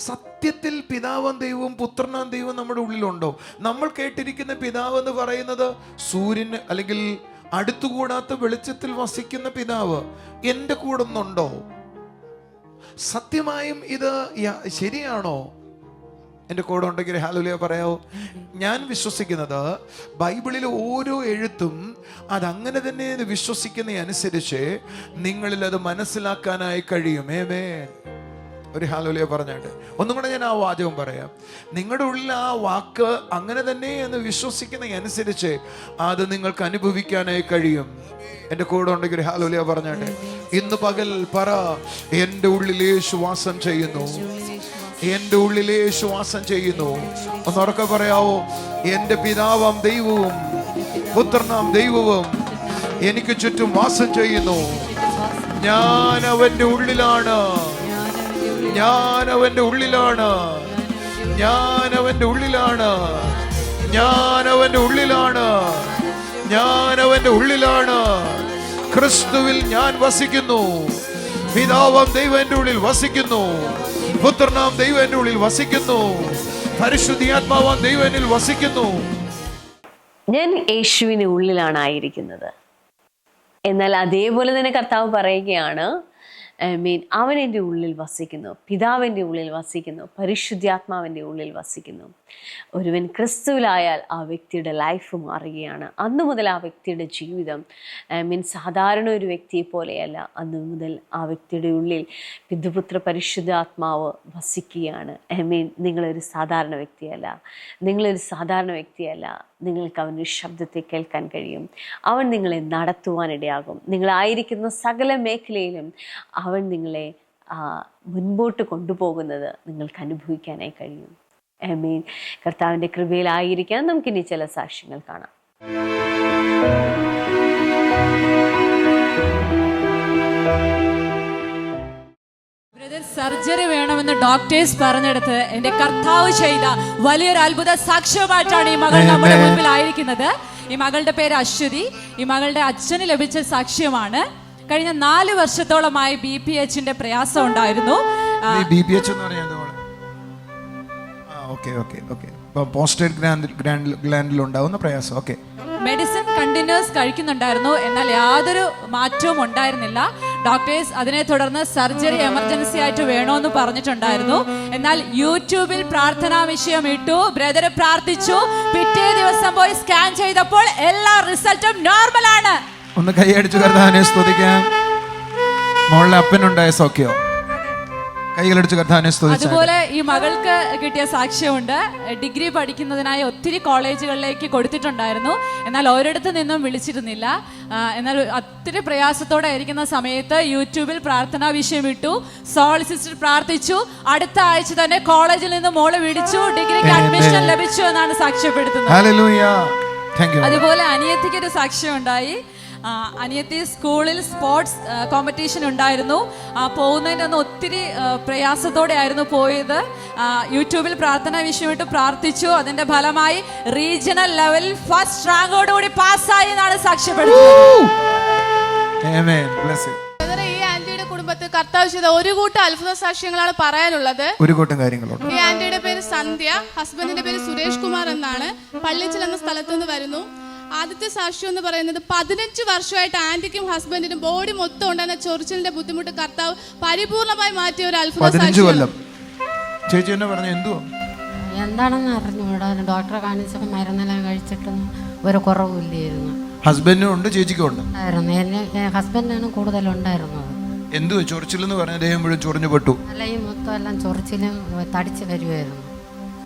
സത്യത്തിൽ പിതാവും ദൈവവും പുത്രനാം ദൈവവും നമ്മുടെ ഉള്ളിലുണ്ടോ? നമ്മൾ കേട്ടിരിക്കുന്ന പിതാവ് എന്ന് പറയുന്നത് സൂര്യന് അല്ലെങ്കിൽ അടുത്തുകൂടാത്ത വെളിച്ചത്തിൽ വസിക്കുന്ന പിതാവ് എൻ്റെ കൂടെ ഒന്നുണ്ടോ? സത്യമായും ഇത് ശരിയാണോ? എൻ്റെ കൂടെ ഉണ്ടെങ്കിൽ ഹല്ലേലൂയ പറയാവോ? ഞാൻ വിശ്വസിക്കുന്നത് ബൈബിളിലെ ഓരോ എഴുത്തും അതങ്ങനെ തന്നെ വിശ്വസിക്കുന്ന അനുസരിച്ച് നിങ്ങളിൽ അത് മനസ്സിലാക്കാനായി കഴിയും. ആമേൻ. ഒരു ഹല്ലേലൂയ പറഞ്ഞാട്ട് ഒന്നും കൂടെ ഞാൻ ആ വാചകം പറയാം. നിങ്ങളുടെ ഉള്ളിൽ ആ വാക്ക് അങ്ങനെ തന്നെ എന്ന് വിശ്വസിക്കുന്ന അനുസരിച്ച് അത് നിങ്ങൾക്ക് അനുഭവിക്കാനായി കഴിയും. എൻ്റെ കൂടെ ഉണ്ടെങ്കിൽ ഒരു ഹല്ലേലൂയ പറഞ്ഞാട്ട് ഇന്ന് പകൽ പറ, എൻ്റെ ഉള്ളിൽ യേശു വാസം ചെയ്യുന്നു, എൻ്റെ ഉള്ളിൽ യേശു വാസം ചെയ്യുന്നു. ഒന്നുറക്കെ പറയാവോ? എൻ്റെ പിതാവാം ദൈവവും പുത്രനാം ദൈവവും എനിക്ക് ചുറ്റും വാസം ചെയ്യുന്നു. ഞാൻ അവൻ്റെ ഉള്ളിലാണ്, ഞാൻ അവൻ്റെ ഉള്ളിലാണ്, ഞാൻ അവൻ്റെ ഉള്ളിലാണ്, ഞാൻ അവൻ്റെ ഉള്ളിലാണ്, ഞാൻ അവൻ്റെ ഉള്ളിലാണ്. ക്രിസ്തുവിൽ ഞാൻ വസിക്കുന്നു. പിതാവാം ദൈവം എൻ്റെ ഉള്ളിൽ വസിക്കുന്നു, പുത്രനാം ദൈവം എൻ്റെ ഉള്ളിൽ വസിക്കുന്നു, പരിശുദ്ധാത്മാവാം ദൈവം എന്നിൽ വസിക്കുന്നു. ഞാൻ യേശുവിന് ഉള്ളിലാണ് ആയിരിക്കുന്നത്. എന്നാൽ അതേപോലെ തന്നെ കർത്താവ് പറയുകയാണ്, അവൻ എൻ്റെ ഉള്ളിൽ വസിക്കുന്നു, പിതാവിൻ്റെ ഉള്ളിൽ വസിക്കുന്നു, പരിശുദ്ധാത്മാവിൻ്റെ ഉള്ളിൽ വസിക്കുന്നു. ഒരുവൻ ക്രിസ്തുവിലായാൽ ആ വ്യക്തിയുടെ ലൈഫ് മാറുകയാണ്. അന്നു മുതൽ ആ വ്യക്തിയുടെ ജീവിതം സാധാരണ ഒരു വ്യക്തിയെ പോലെയല്ല. അന്നു മുതൽ ആ വ്യക്തിയുടെ ഉള്ളിൽ പിതൃപുത്ര പരിശുദ്ധാത്മാവ് വസിക്കുകയാണ്. നിങ്ങളൊരു സാധാരണ വ്യക്തിയല്ല, നിങ്ങളൊരു സാധാരണ വ്യക്തിയല്ല. നിങ്ങൾക്ക് അവൻ്റെ ശബ്ദത്തെ കേൾക്കാൻ കഴിയും. അവൻ നിങ്ങളെ നടത്തുവാനിടയാകും. നിങ്ങളായിരിക്കുന്ന സകല മേഖലയിലും അവൻ നിങ്ങളെ മുൻപോട്ട് കൊണ്ടുപോകുന്നത് നിങ്ങൾക്ക് അനുഭവിക്കാനായി കഴിയും. ആമേൻ. കർത്താവിൻ്റെ കൃപയിലായിരിക്കാൻ നമുക്കിനി ചില സാക്ഷ്യങ്ങൾ കാണാം. സർജറി വേണമെന്ന് ഡോക്ടേഴ്സ് പറഞ്ഞെടുത്ത് എൻ്റെ കർത്താവ് ചെയ്ത വലിയൊരു അത്ഭുത സാക്ഷ്യമായിട്ടാണ് ഈ മകൾ നമ്മുടെ മുൻപിൽ ആയിരിക്കുന്നത്. ഈ മകളുടെ പേര് അശ്വതി. ഈ മകളുടെ അച്ഛന് ലഭിച്ച സാക്ഷ്യമാണ്. കഴിഞ്ഞ 4 വർഷത്തോളമായി BPH പ്രയാസം ഉണ്ടായിരുന്നു. BPH എന്ന് പറയുന്നത് പോസ്റ്റേറ്റ് ഗ്ലാൻഡിൽ ഉണ്ടാവുന്ന പ്രയാസം. ഓക്കെ, മെഡിസിൻ കണ്ടിന്യൂസ് കഴിക്കുന്നുണ്ടായിരുന്നു, എന്നാൽ യാതൊരു മാറ്റവും ഉണ്ടായിരുന്നില്ല. ഡോക്ടേഴ്സ് അതിനെ തുടർന്ന് സർജറി എമർജൻസി ആയിട്ട് വേണമെന്ന് പറഞ്ഞിട്ടുണ്ടായിരുന്നു. എന്നാൽ യൂട്യൂബിൽ പ്രാർത്ഥനാ വിഷയം ഇട്ടു, ബ്രദർ പ്രാർത്ഥിച്ചു. പിറ്റേ ദിവസം പോയി സ്കാൻ ചെയ്തപ്പോൾ എല്ലാ റിസൾട്ടും നോർമൽ ആണ്. ഒന്ന് കൈയടിച്ചു കർത്താവിനെ സ്തുതിക്കാം. മോളുടെ അപ്പനുണ്ടായ സൗഖ്യോ? കൈകളടിച്ച് കർത്താവിനെ സ്തുതിച്ചു. അതുപോലെ ഈ മകൾക്ക് കിട്ടിയ സാക്ഷ്യമുണ്ട്. ഡിഗ്രി പഠിക്കുന്നതിനായി ഒത്തിരി കോളേജുകളിലേക്ക് കൊടുത്തിട്ടുണ്ടായിരുന്നു, എന്നാൽ ഒരിടത്തു നിന്നും വിളിച്ചിരുന്നില്ല. എന്നാൽ ഒത്തിരി പ്രയാസത്തോടെ ഇരിക്കുന്ന സമയത്ത് യൂട്യൂബിൽ പ്രാർത്ഥനാ വിഷയം ഇട്ടു, സോളിസിസ്റ്റർ പ്രാർത്ഥിച്ചു. അടുത്ത ആഴ്ച തന്നെ കോളേജിൽ നിന്ന് മോള് വിളിച്ചു, ഡിഗ്രിക്ക് അഡ്മിഷൻ ലഭിച്ചു എന്നാണ് സാക്ഷ്യപ്പെടുത്തുന്നത്. അതുപോലെ അനിയത്തിക്ക് ഒരു സാക്ഷ്യം ഉണ്ടായി. അനിയത്തി സ്കൂളിൽ സ്പോർട്സ് കോമ്പറ്റീഷൻ ഉണ്ടായിരുന്നു. പോകുന്നതിൻ്റെ അന്ന് ഒത്തിരി പ്രയാസത്തോടെ ആയിരുന്നു പോയത്. യൂട്യൂബിൽ പ്രാർത്ഥന വിഷയമായിട്ട് പ്രാർത്ഥിച്ചു. അതിന്റെ ഫലമായി റീജിയണൽ ലെവൽ ഫസ്റ്റ് റാങ്കോടുകൂടി പാസ്സായി എന്നാണ് സാക്ഷ്യപ്പെടുത്തുന്നത്. ഈ ആന്റിയുടെ കുടുംബത്തിൽ കർത്താവ് ചെയ്ത ഒരു കൂട്ടം അത്ഭുത സാക്ഷ്യങ്ങളാണ് പറയാനുള്ളത്. ഒരു കൂട്ടം കാര്യങ്ങളുണ്ട്. ഈ ആന്റിയുടെ പേര് സന്ധ്യ, ഹസ്ബൻഡിന്റെ പേര് സുരേഷ് കുമാർ എന്നാണ്. പള്ളിച്ചിൽ എന്ന സ്ഥലത്ത് നിന്ന് വരുന്നു. ആദ്യത്തെ സാക്ഷ്യം എന്ന് പറയുന്നത് 15 വർഷമായിട്ട് ആന്റിക്കും ഹസ്ബൻഡിനും ബോഡി മൊത്തം ഉണ്ടായിരുന്ന ചൊറിച്ചിലിന്റെ ബുദ്ധിമുട്ട് കർത്താവ് പരിപൂർണമായി മാറ്റിയ ഒരു അത്ഭുത സാക്ഷ്യം. ചേച്ചി എന്നെ പറഞ്ഞു എന്തുവാ എന്താണെന്ന് അറിഞ്ഞൂടാ. ഡോക്ടറെ കാണിച്ചപ്പോൾ മരുന്നെല്ലാം കഴിച്ചിട്ടൊന്നും ഒരു കുറവില്ലായിരുന്നു. ഹസ്ബൻഡിനും ഉണ്ട്, ചേച്ചിക്കും ഉണ്ട്. ഹസ്ബൻഡിനാണ് കൂടുതലുണ്ടായിരുന്നത്. എന്തുവാ ചൊറിച്ചിലെന്ന് പറഞ്ഞ ദേഹം മുഴുവൻ ചൊറിഞ്ഞു പെട്ടു. അല്ല, ഈ മൊത്തം എല്ലാം ചൊറിച്ചിലും തടിച്ച് വരുമായിരുന്നു.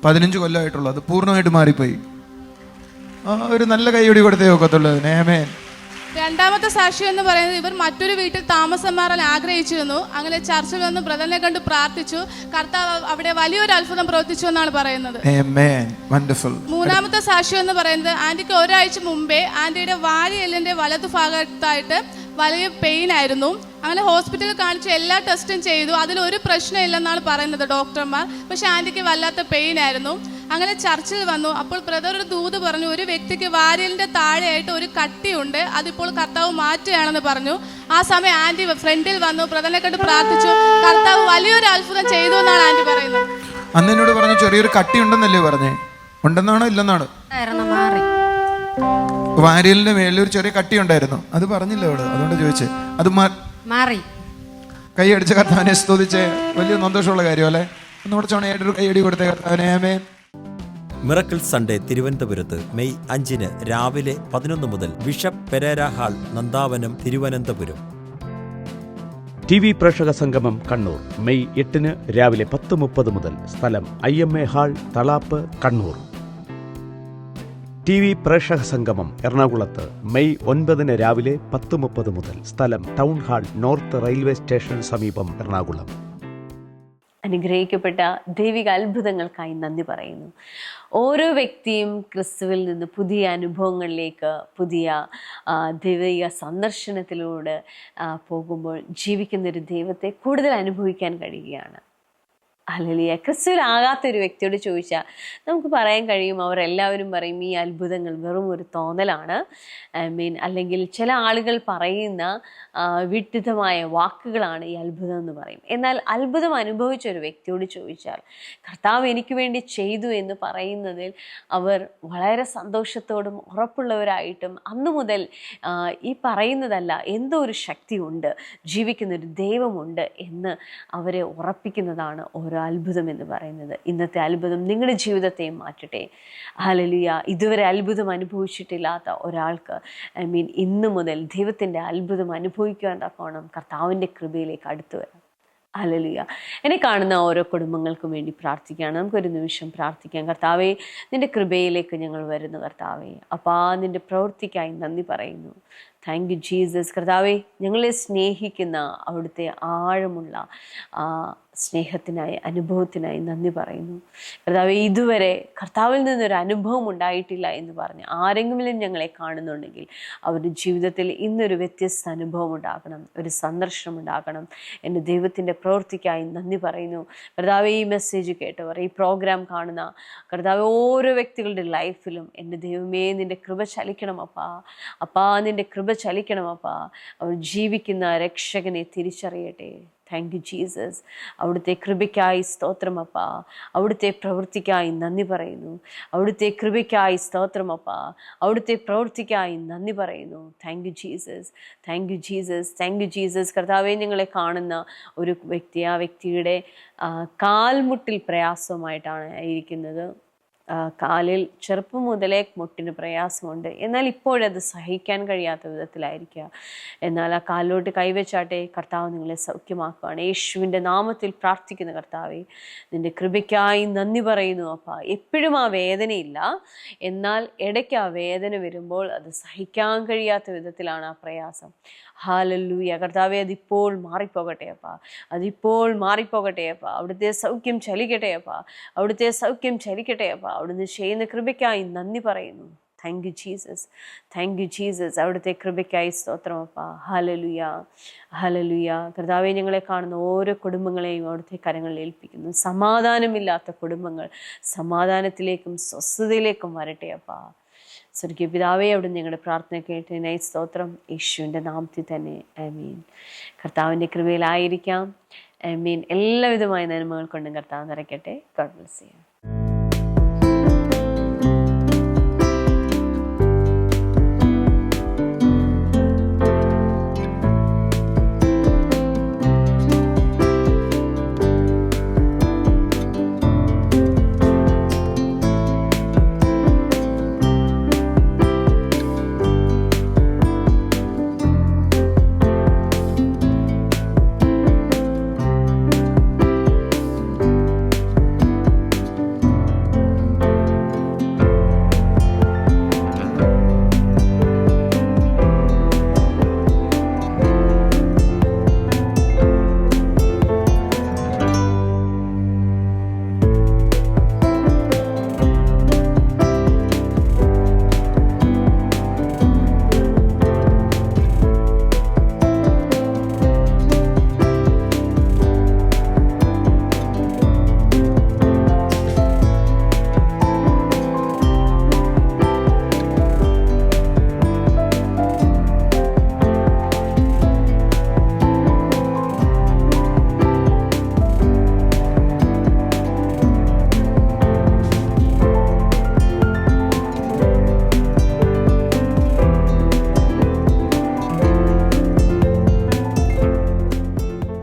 15 കൊല്ലമായിട്ടുള്ളൂ. അത് പൂർണ്ണമായിട്ട് മാറിപ്പോയി. ഒരു നല്ല കൈയൊടി കൊടുത്തേ ഒക്കത്തുള്ളൂ. രണ്ടാമത്തെ സാക്ഷ്യം എന്ന് പറയുന്നത് ഇവർ മറ്റൊരു വീട്ടിൽ താമസം മാറാൻ ആഗ്രഹിച്ചിരുന്നു. അങ്ങനെ ചർച്ചിൽ വന്ന് ബ്രദറിനെ കണ്ട് പ്രാർത്ഥിച്ചു. കർത്താവ് അവിടെ വലിയൊരു അത്ഭുതം പ്രവർത്തിച്ചു എന്നാണ് പറയുന്നത്. മൂന്നാമത്തെ സാക്ഷ്യം എന്ന് പറയുന്നത് ആന്റിക്ക് ഒരാഴ്ച മുമ്പേ ആന്റിയുടെ വാരിയെല്ലിന്റെ വലതു ഭാഗത്തായിട്ട് വലിയ പെയിൻ ആയിരുന്നു. അങ്ങനെ ഹോസ്പിറ്റലിൽ കാണിച്ച് എല്ലാ ടെസ്റ്റും ചെയ്തു. അതിലൊരു പ്രശ്നമില്ലെന്നാണ് പറയുന്നത് ഡോക്ടർമാർ. പക്ഷെ ആന്റിക്ക് വല്ലാത്ത പെയിൻ ആയിരുന്നു. അങ്ങനെ ചർച്ചിൽ വന്നു. അപ്പോൾ ബ്രദർ ഒരു ദൂത് പറഞ്ഞു, ഒരു വ്യക്തിക്ക് വാരിയലിന്റെ താഴെയായിട്ട് ഒരു കട്ടിയുണ്ട്, അതിപ്പോൾ കർത്താവ് മാറ്റുകയാണെന്ന് പറഞ്ഞു. ആ സമയം ആന്റി ഫ്രണ്ടിൽ വന്നു, ബ്രദറിനെ കണ്ട് പ്രാർത്ഥിച്ചു. കർത്താവ് വലിയൊരു അത്ഭുതം ചെയ്തു എന്നാണ് ആന്റി പറയുന്നത്. അന്ന് എന്നോട് പറഞ്ഞു ചെറിയൊരു കട്ടി ഉണ്ടെന്നല്ലേ പറഞ്ഞേ? ഉണ്ടെന്നാണോ ഇല്ലെന്നാണ്? വാരിയലിന്റെ മേളിൽ ഒരു ചെറിയ കട്ടി ഉണ്ടായിരുന്നു, അത് പറഞ്ഞില്ല അവിടെ, അതുകൊണ്ട് ചോദിച്ചേ. അത് മാറി. കൈ അടിച്ച കർത്താവിനെ സ്തുതിച്ചേ. വലിയ സന്തോഷമുള്ള കാര്യമല്ലേ? ഒന്നുകൂടെ ചോണയായിട്ടൊരു കൈയടി കൊടുത്തേ കർത്താവിനെ. ആമേൻ. മിറക്കിൾ സൺഡേ തിരുവനന്തപുരത്ത് മെയ് 5 രാവിലെ 11 മുതൽ bishop Pereira hall, Nandavanam, Thiruvananthapuram. TV പ്രേക്ഷക സംഗമം കണ്ണൂർ മെയ് 8 രാവിലെ 10:30 മുതൽ. സ്ഥലം IMA hall, Thalap, Kannur. TV പ്രേക്ഷക സംഗമം എറണാകുളത്ത് മെയ് 9 രാവിലെ 10:30 മുതൽ. സ്ഥലം ടൗൺ ഹാൾ, നോർത്ത് റെയിൽവേ സ്റ്റേഷന് സമീപം, എറണാകുളം. അനുഗ്രഹിക്കപ്പെട്ട ദൈവിക അത്ഭുതങ്ങൾക്കായി നന്ദി പറയുന്നു. ഓരോ വ്യക്തിയും ക്രിസ്തുവിൽ നിന്ന് പുതിയ അനുഭവങ്ങളിലേക്ക്, പുതിയ ദൈവിക സന്ദർശനത്തിലൂടെ പോകുമ്പോൾ ജീവിക്കുന്നൊരു ദൈവത്തെ കൂടുതൽ അനുഭവിക്കാൻ കഴിയുകയാണ്. ഹല്ലേലൂയ. ക്രിസ്തുവിലാകാത്ത ഒരു വ്യക്തിയോട് ചോദിച്ചാൽ നമുക്ക് പറയാൻ കഴിയും, അവരെല്ലാവരും പറയും ഈ അത്ഭുതങ്ങൾ വെറും ഒരു തോന്നലാണ്. അല്ലെങ്കിൽ ചില ആളുകൾ പറയുന്ന വിഡ്ഢിതമായ വാക്കുകളാണ് ഈ അത്ഭുതം എന്ന് പറയും. എന്നാൽ അത്ഭുതം അനുഭവിച്ച ഒരു വ്യക്തിയോട് ചോദിച്ചാൽ കർത്താവ് എനിക്ക് വേണ്ടി ചെയ്തു എന്ന് പറയുന്നതിൽ അവർ വളരെ സന്തോഷത്തോടും ഉറപ്പുള്ളവരായിട്ടും അന്നു മുതൽ ഈ പറയുന്നതല്ല, എന്തോ ഒരു ശക്തിയുണ്ട്, ജീവിക്കുന്നൊരു ദൈവമുണ്ട് എന്ന് അവരെ ഉറപ്പിക്കുന്നതാണ് ഓരോ അത്ഭുതം എന്ന് പറയുന്നത്. ഇന്നത്തെ അത്ഭുതം നിങ്ങളുടെ ജീവിതത്തെയും മാറ്റട്ടെ. ഹല്ലേലൂയ. ഇതുവരെ അത്ഭുതം അനുഭവിച്ചിട്ടില്ലാത്ത ഒരാൾക്ക് ഇന്നു മുതൽ ദൈവത്തിൻ്റെ അത്ഭുതം അനുഭവിക്കാൻ തക്കോണം കർത്താവിൻ്റെ കൃപയിലേക്ക് അടുത്തു വരാം. ഹല്ലേലൂയ. എന്നെ കാണുന്ന ഓരോ കുടുംബങ്ങൾക്കും വേണ്ടി പ്രാർത്ഥിക്കുകയാണ്. നമുക്കൊരു നിമിഷം പ്രാർത്ഥിക്കാം. കർത്താവേ, നിൻ്റെ കൃപയിലേക്ക് ഞങ്ങൾ വരുന്നു. കർത്താവേ, അപ്പാ, നിൻ്റെ പ്രവൃത്തിക്കായി നന്ദി പറയുന്നു. Thank you Jesus. കർത്താവേ, ഞങ്ങളെ സ്നേഹിക്കുന്ന അവിടുത്തെ ആഴമുള്ള സ്നേഹത്തിനായി, അനുഭവത്തിനായി നന്ദി പറയുന്നു. കർത്താവെ, ഇതുവരെ കർത്താവിൽ നിന്നൊരു അനുഭവം ഉണ്ടായിട്ടില്ല എന്ന് പറഞ്ഞ് ആരെങ്കിലും ഞങ്ങളെ കാണുന്നുണ്ടെങ്കിൽ അവരുടെ ജീവിതത്തിൽ ഇന്നൊരു വ്യത്യസ്ത അനുഭവം ഉണ്ടാകണം, ഒരു സന്ദർശനം ഉണ്ടാകണം. എൻ്റെ ദൈവത്തിൻ്റെ പ്രവൃത്തിക്കായി നന്ദി പറയുന്നു. കർത്താവെ, ഈ മെസ്സേജ് കേട്ടവർ, ഈ പ്രോഗ്രാം കാണുന്ന കർത്താവെ, ഓരോ വ്യക്തികളുടെ ലൈഫിലും എൻ്റെ ദൈവമേ നിൻ്റെ കൃപ ചലിക്കണം അപ്പാ, നിൻ്റെ കൃപ ചലിക്കണം അപ്പാ. അവർ ജീവിക്കുന്ന രക്ഷകനെ തിരിച്ചറിയട്ടെ. Thank you Jesus. അവിടുത്തെ കൃപയ്ക്കായി സ്തോത്രമപ്പ, അവിടുത്തെ പ്രവൃത്തിക്കായി നന്ദി പറയുന്നു. അവിടുത്തെ കൃപയ്ക്കായി സ്തോത്രമപ്പ, അവിടുത്തെ പ്രവൃത്തിക്കായി നന്ദി പറയുന്നു. Thank you Jesus, thank you Jesus, thank you Jesus. കർത്താവെ, ഞങ്ങളെ കാണുന്ന ഒരു വ്യക്തി, ആ വ്യക്തിയുടെ കാൽമുട്ടിൽ പ്രയാസമായിട്ടാണ് ഇരിക്കുന്നത്. കാലിൽ ചെറുപ്പം മുതലേ മുട്ടിന് പ്രയാസമുണ്ട്. എന്നാൽ ഇപ്പോഴത് സഹിക്കാൻ കഴിയാത്ത വിധത്തിലായിരിക്കുക. എന്നാൽ ആ കാലിലോട്ട് കൈവച്ചാട്ടെ, കർത്താവ് നിങ്ങളെ സൗഖ്യമാക്കുകയാണ്. യേശുവിൻ്റെ നാമത്തിൽ പ്രാർത്ഥിക്കുന്ന കർത്താവെ, നിൻ്റെ കൃപയ്ക്കായി നന്ദി പറയുന്നു അപ്പാ. എപ്പോഴും ആ വേദനയില്ല, എന്നാൽ ഇടയ്ക്ക് ആ വേദന വരുമ്പോൾ അത് സഹിക്കാൻ കഴിയാത്ത വിധത്തിലാണ് ആ പ്രയാസം. ഹല്ലേലൂയ. കർത്താവെ, അതിപ്പോൾ മാറിപ്പോകട്ടെ അപ്പാ, അതിപ്പോൾ മാറിപ്പോകട്ടെ അപ്പാ. അവിടുത്തെ സൗഖ്യം ചലിക്കട്ടെ അപ്പാ, അവിടുത്തെ സൗഖ്യം ചലിക്കട്ടെ അപ്പാ. അവിടുന്ന് ചെയ്യുന്ന കൃപയ്ക്കായി നന്ദി പറയുന്നു. Thank you Jesus, thank you Jesus. അവിടുത്തെ കൃപയ്ക്കായി സ്തോത്രമപ്പാ. Hallelujah, hallelujah. കർത്താവെ, ഞങ്ങളെ കാണുന്ന ഓരോ കുടുംബങ്ങളെയും അവിടുത്തെ കരങ്ങളിൽ ഏൽപ്പിക്കുന്നു. സമാധാനമില്ലാത്ത കുടുംബങ്ങൾ സമാധാനത്തിലേക്കും സ്വസ്ഥതയിലേക്കും വരട്ടെ അപ്പാ. സ്വർഗീയ പിതാവേ, അവിടെ ഞങ്ങളുടെ പ്രാർത്ഥന കേട്ടതിനായി സ്തോത്രം. യേശുവിൻ്റെ നാമത്തിൽ തന്നെ ആമീൻ. കർത്താവിൻ്റെ കൃപയിലായിരിക്കാം. ആമീൻ. എല്ലാവിധമായ നന്മകൾ കൊണ്ടും കർത്താവ് നിറയ്ക്കട്ടെ. God bless you.